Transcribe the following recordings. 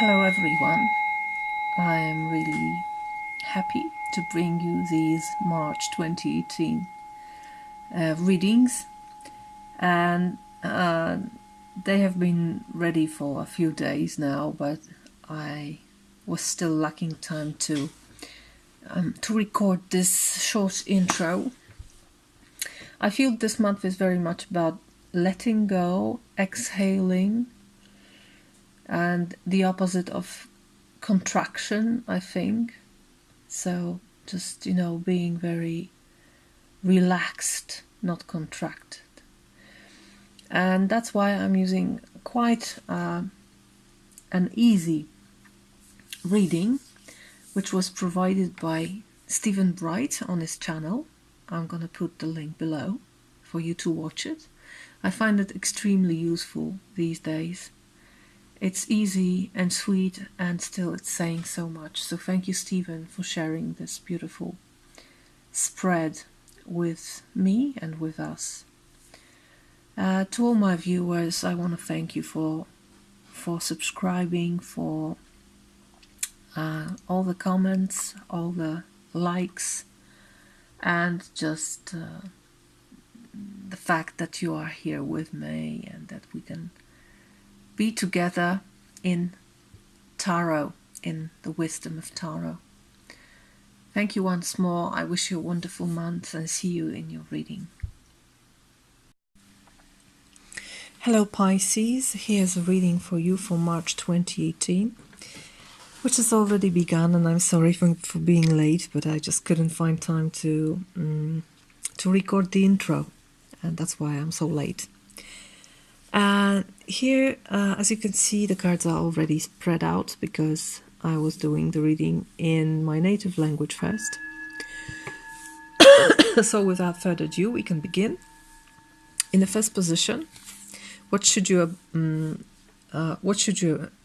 Hello everyone, I am really happy to bring you these March 2018 readings, and they have been ready for a few days now, but I was still lacking time to record this short intro. I feel this month is very much about letting go, exhaling, and the opposite of contraction, I think. So just, being very relaxed, not contracted. And that's why I'm using quite an easy reading, which was provided by Stephen Bright on his channel. I'm going to put the link below for you to watch it. I find it extremely useful these days. It's easy and sweet, and still it's saying so much. So thank you, Stephen, for sharing this beautiful spread with me and with us. To all my viewers, I want to thank you for subscribing, for all the comments, all the likes, and just the fact that you are here with me and that we can be together in tarot, in the wisdom of tarot. Thank you once more. I wish you a wonderful month and see you in your reading. Hello Pisces, here's a reading for you for March 2018, which has already begun, and I'm sorry for being late, but I just couldn't find time to record the intro, and that's why I'm so late. Here, as you can see, the cards are already spread out because I was doing the reading in my native language first. So without further ado, we can begin. In the first position, what should you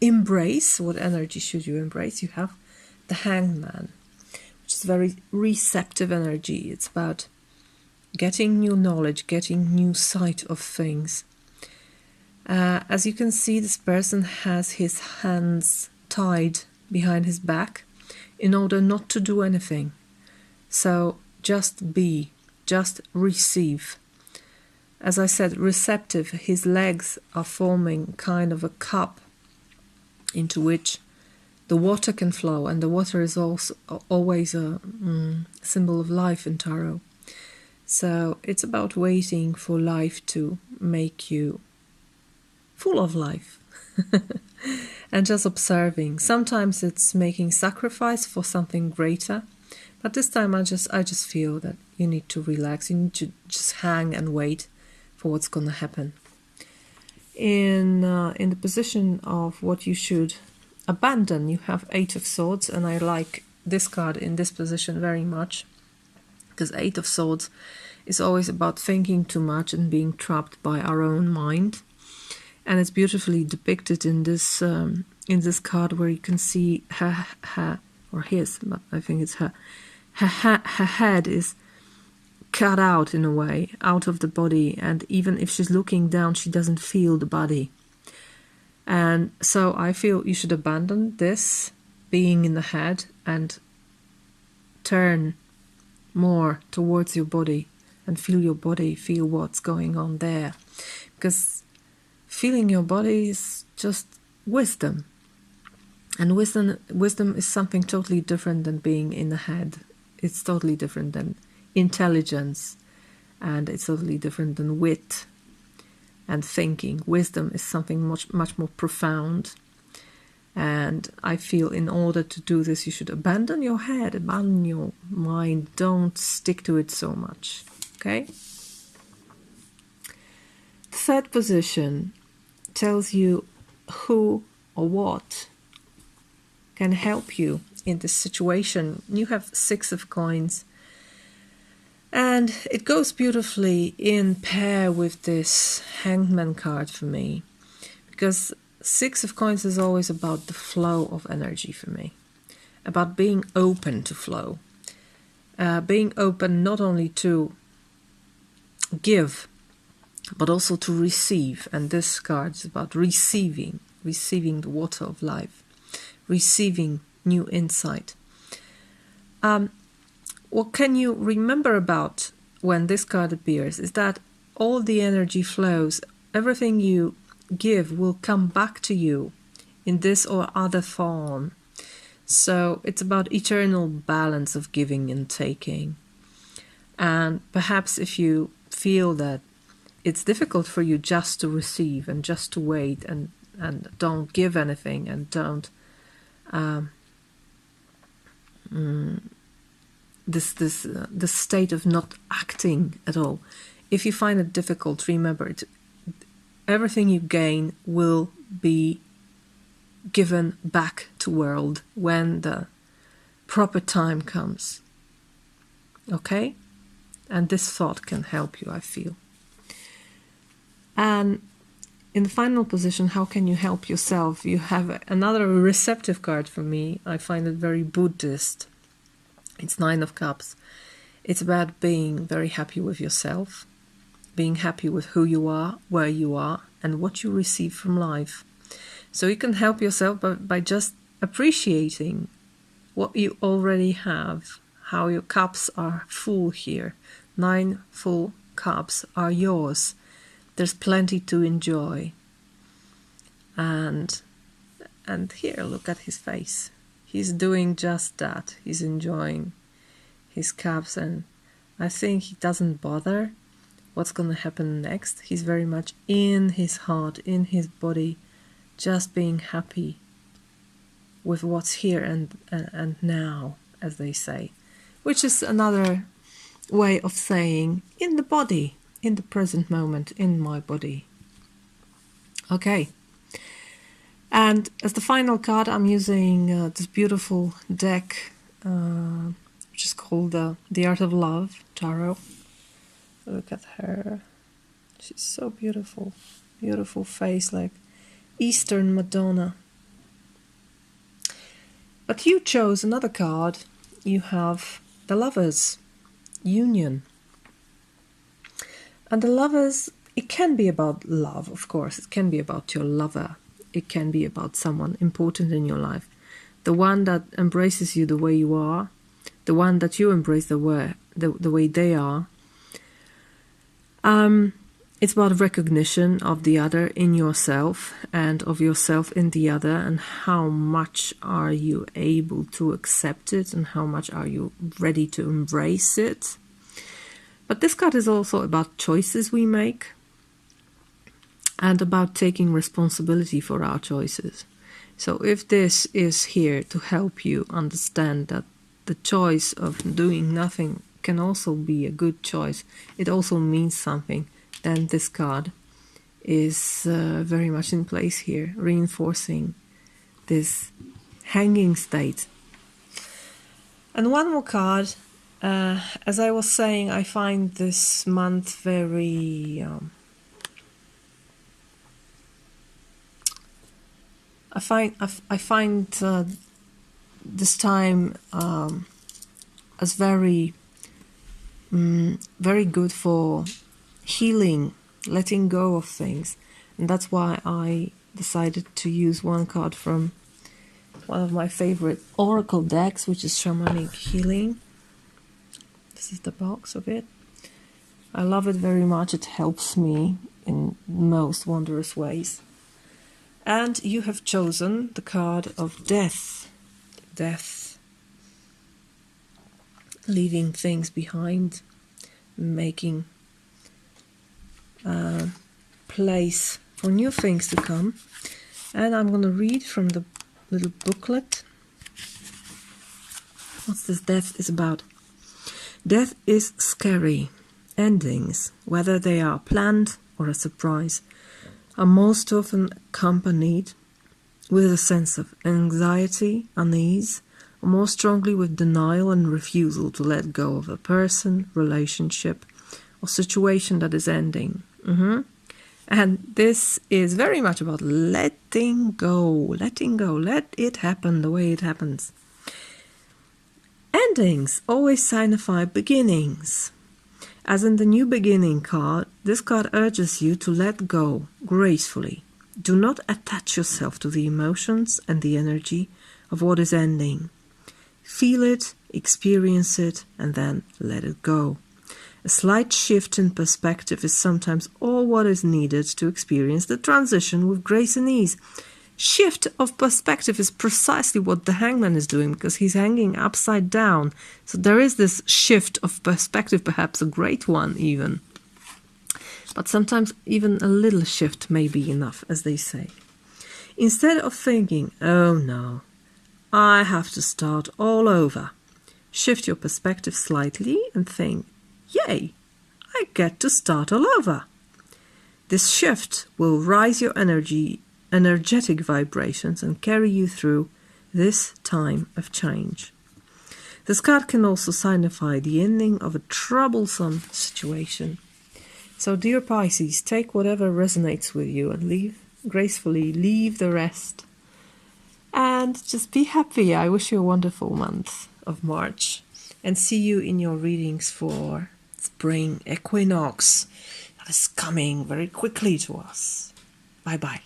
embrace? What energy should you embrace? You have the Hangman, which is very receptive energy. It's about getting new knowledge, getting new sight of things. As you can see, this person has his hands tied behind his back in order not to do anything. So just be, just receive. As I said, receptive. His legs are forming kind of a cup into which the water can flow, and the water is also always a symbol of life in tarot. So it's about waiting for life to make you full of life and just observing. Sometimes it's making sacrifice for something greater, but this time I just feel that you need to relax. You need to just hang and wait for what's going to happen. In the position of what you should abandon, you have Eight of Swords, and I like this card in this position very much, because Eight of Swords is always about thinking too much and being trapped by our own mind. And it's beautifully depicted in this card, where you can see her or his, but I think it's her head is cut out in a way, out of the body, and even if she's looking down, she doesn't feel the body. And so I feel you should abandon this being in the head and turn more towards your body and feel your body, feel what's going on there, because feeling your body is just wisdom. And wisdom is something totally different than being in the head. It's totally different than intelligence, and it's totally different than wit and thinking. Wisdom is something much more profound. And I feel in order to do this, you should abandon your head, abandon your mind. Don't stick to it so much. Okay? Third position tells you who or what can help you in this situation. You have Six of Coins, and it goes beautifully in pair with this Hangman card for me, because Six of Coins is always about the flow of energy for me, about being open to flow, being open not only to give but also to receive. And this card is about receiving the water of life. receiving new insight. What can you remember about when this card appears is that all the energy flows, everything you give will come back to you in this or other form. So it's about eternal balance of giving and taking. And perhaps if you feel that it's difficult for you just to receive and just to wait and don't give anything and don't this state of not acting at all. If you find it difficult, remember it. Everything you gain will be given back to world when the proper time comes. Okay? And this thought can help you, I feel. And in the final position, how can you help yourself? You have another receptive card for me. I find it very Buddhist. It's 9 of Cups. It's about being very happy with yourself, being happy with who you are, where you are, and what you receive from life. So you can help yourself by just appreciating what you already have, how your cups are full here. 9 full cups are yours. There's plenty to enjoy. And here, look at his face. He's doing just that. He's enjoying his cups, and I think he doesn't bother what's going to happen next. He's very much in his heart, in his body, just being happy with what's here and now, as they say, which is another way of saying in the body, in the present moment, in my body. Okay. And as the final card, I'm using this beautiful deck, which is called The Art of Love Tarot. Look at her. She's so beautiful. Beautiful face, like Eastern Madonna. But you chose another card. You have the Lovers Union. And the Lovers, it can be about love, of course. It can be about your lover. It can be about someone important in your life. The one that embraces you the way you are. The one that you embrace the way they are. It's about recognition of the other in yourself and of yourself in the other, and how much are you able to accept it and how much are you ready to embrace it. But this card is also about choices we make and about taking responsibility for our choices. So if this is here to help you understand that the choice of doing nothing can also be a good choice, it also means something, then this card is very much in place here, reinforcing this hanging state. And one more card. As I was saying, I find this month very I find this time as very good for healing, letting go of things, and that's why I decided to use one card from one of my favorite oracle decks, which is Shamanic Healing. This is the box of it. I love it very much. It helps me in most wondrous ways. And you have chosen the card of death. Death. Leaving things behind. Making place for new things to come. And I'm going to read from the little booklet what this death is about. Death is scary. Endings, whether they are planned or a surprise, are most often accompanied with a sense of anxiety, unease, or more strongly with denial and refusal to let go of a person, relationship, or situation that is ending. And this is very much about letting go, let it happen the way it happens. Endings always signify beginnings. As in the New Beginning card, this card urges you to let go gracefully. Do not attach yourself to the emotions and the energy of what is ending. Feel it, experience it, and then let it go. A slight shift in perspective is sometimes all what is needed to experience the transition with grace and ease. Shift of perspective is precisely what the hangman is doing, because he's hanging upside down. So there is this shift of perspective, perhaps a great one even. But sometimes even a little shift may be enough, as they say. Instead of thinking, oh no, I have to start all over, shift your perspective slightly and think, yay, I get to start all over. This shift will rise your energetic vibrations and carry you through this time of change. This card can also signify the ending of a troublesome situation. So, dear Pisces, take whatever resonates with you and gracefully leave the rest. And just be happy. I wish you a wonderful month of March. And see you in your readings for spring equinox that is coming very quickly to us. Bye-bye.